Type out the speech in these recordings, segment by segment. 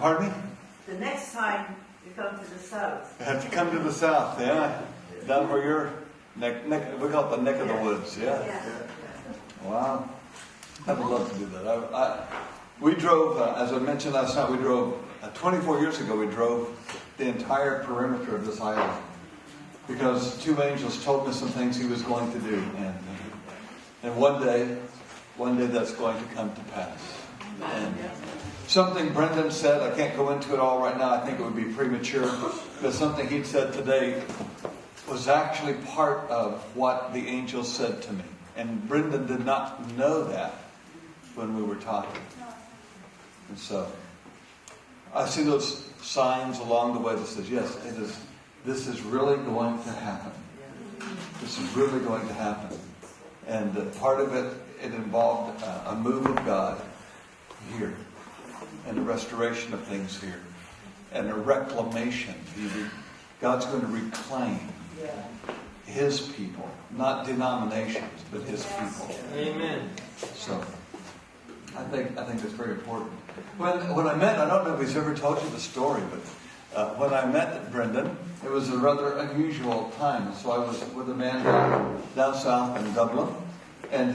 Pardon me? The next time you come to the south. I have to come to the south, yeah. Down where you're, we call it the neck of the woods, yeah. Wow. I would love to do that. We drove, as I mentioned last night, we drove, 24 years ago, we drove the entire perimeter of this island. Because two angels told me some things he was going to do. And one day that's going to come to pass. And something Brendan said, I can't go into it all right now, I think it would be premature, but something he'd said today was actually part of what the angels said to me. And Brendan did not know that when we were talking. And so, I see those signs along the way that says, yes, this is really going to happen. This is really going to happen. And part of it involved a move of God here. And a restoration of things here. And a reclamation. God's going to reclaim His people. Not denominations, but His people. Amen. So, I think that's very important. When I met, I don't know if he's ever told you the story, but when I met Brendan, it was a rather unusual time. So I was with a man down south in Dublin, and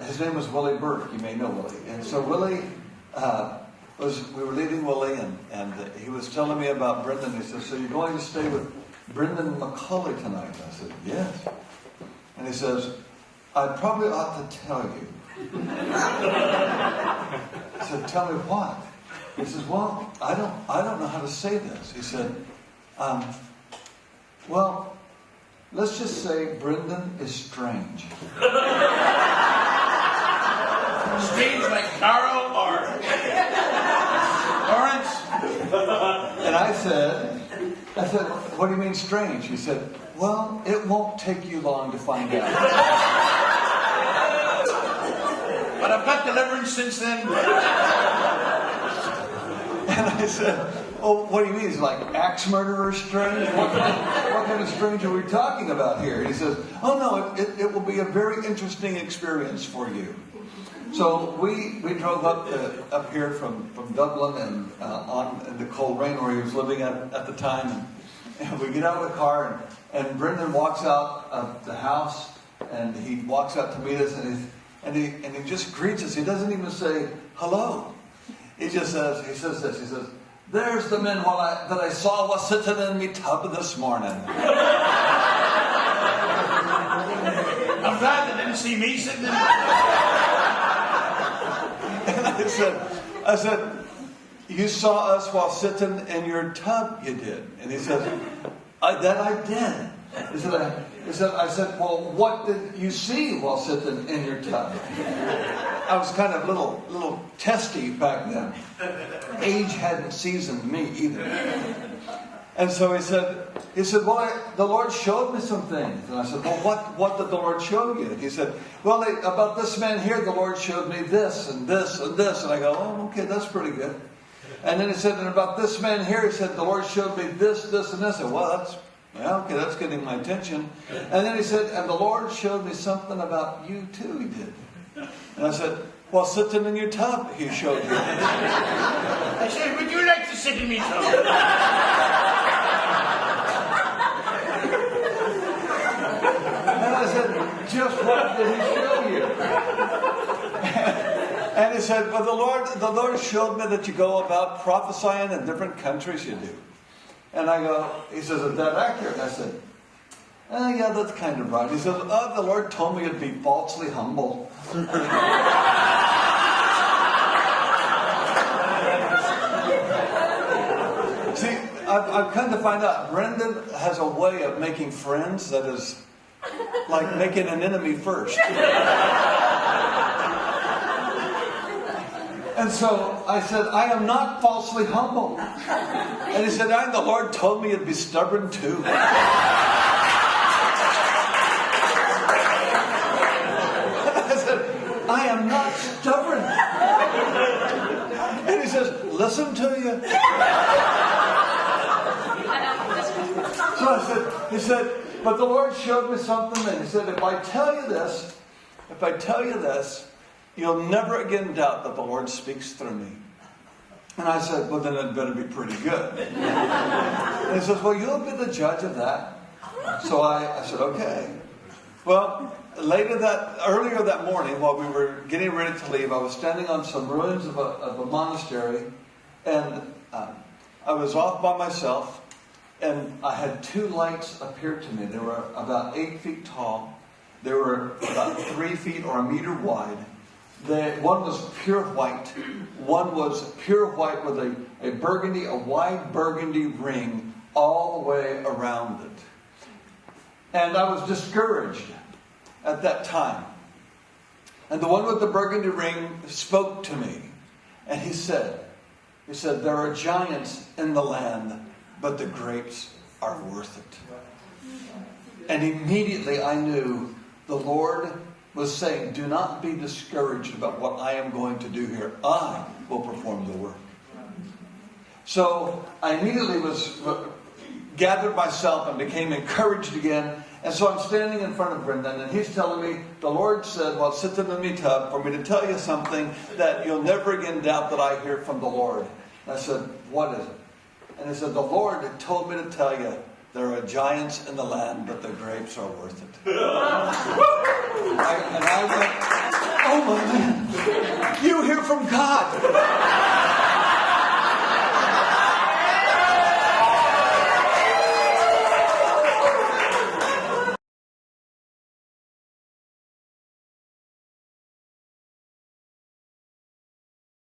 his name was Willie Burke. You may know Willie. And so Willie we were leaving Willie, and he was telling me about Brendan. He said, "So you're going to stay with Brendan McCauley tonight?" I said, "Yes." And he says, "I probably ought to tell you." I said, "Tell me what?" He says, "Well, I don't know how to say this." He said, "Well, let's just say Brendan is strange." Strange like Carl or Lawrence? And I said, "What do you mean strange?" He said, "Well, it won't take you long to find out." But I've got deliverance since then. And I said, "Oh, what do you mean? Is it like axe murderer strange? What kind of strange are we talking about here?" And he says, "Oh no, it will be a very interesting experience for you." So we drove up here from Dublin and on in the Coleraine where he was living at the time, and we get out of the car and Brendan walks out of the house and he walks out to meet us and he just greets us. He doesn't even say hello. He says this. "There's the men that I saw was sitting in me tub this morning." I'm glad they didn't see me sitting in. And I said, "You saw us while sitting in your tub, you did." And he said, I did. I said, "Well, what did you see while sitting in your tub?" I was kind of a little testy back then. Age hadn't seasoned me either. And so he said, "Well, the Lord showed me some things." And I said, "Well, what did the Lord show you?" And he said, "Well, about this man here, the Lord showed me this and this and this." And I go, "Oh, okay, that's pretty good." And then he said, "And about this man here," he said, "the Lord showed me this, this, and this." I said, "Well, that's getting my attention." And then he said, "And the Lord showed me something about you too, He did." And I said, "Well, sitting in your tub, He showed you." I said, "Would you like to sit in me tub?" And I said, "Just what did He show you?" And he said, "Well, the Lord showed me that you go about prophesying in different countries, you do." And I go, he says, "Is that accurate?" And I said, "Yeah, that's kind of right." He says, "The Lord told me you'd be falsely humble." See, I've come to find out Brendan has a way of making friends that is like making an enemy first. And so I said, "I am not falsely humble." And he said, "The Lord told me you'd be stubborn too." I said, "I am not stubborn." And he says, "Listen to you." So he said, "But the Lord showed me something." And he said, if I tell you this, you'll never again doubt that the Lord speaks through me. And I said, well, then it better be pretty good. And he says, well, you'll be the judge of that. So I said, okay. Well, earlier that morning, while we were getting ready to leave, I was standing on some ruins of a monastery, and I was off by myself, and I had two lights appear to me. They were about 8 feet tall. They were about 3 feet or a meter wide. One was pure white. One was pure white with a wide burgundy ring all the way around it. And I was discouraged at that time. And the one with the burgundy ring spoke to me. And he said, there are giants in the land, but the grapes are worth it. And immediately I knew the Lord was saying, do not be discouraged about what I am going to do here. I will perform the work. So I immediately gathered myself and became encouraged again. And so I'm standing in front of Brendan, and he's telling me, the Lord said, well, sit in the tub for me to tell you something that you'll never again doubt that I hear from the Lord. And I said, what is it? And he said, the Lord had told me to tell you, there are giants in the land, but the grapes are worth it. And I went, oh my man, you hear from God.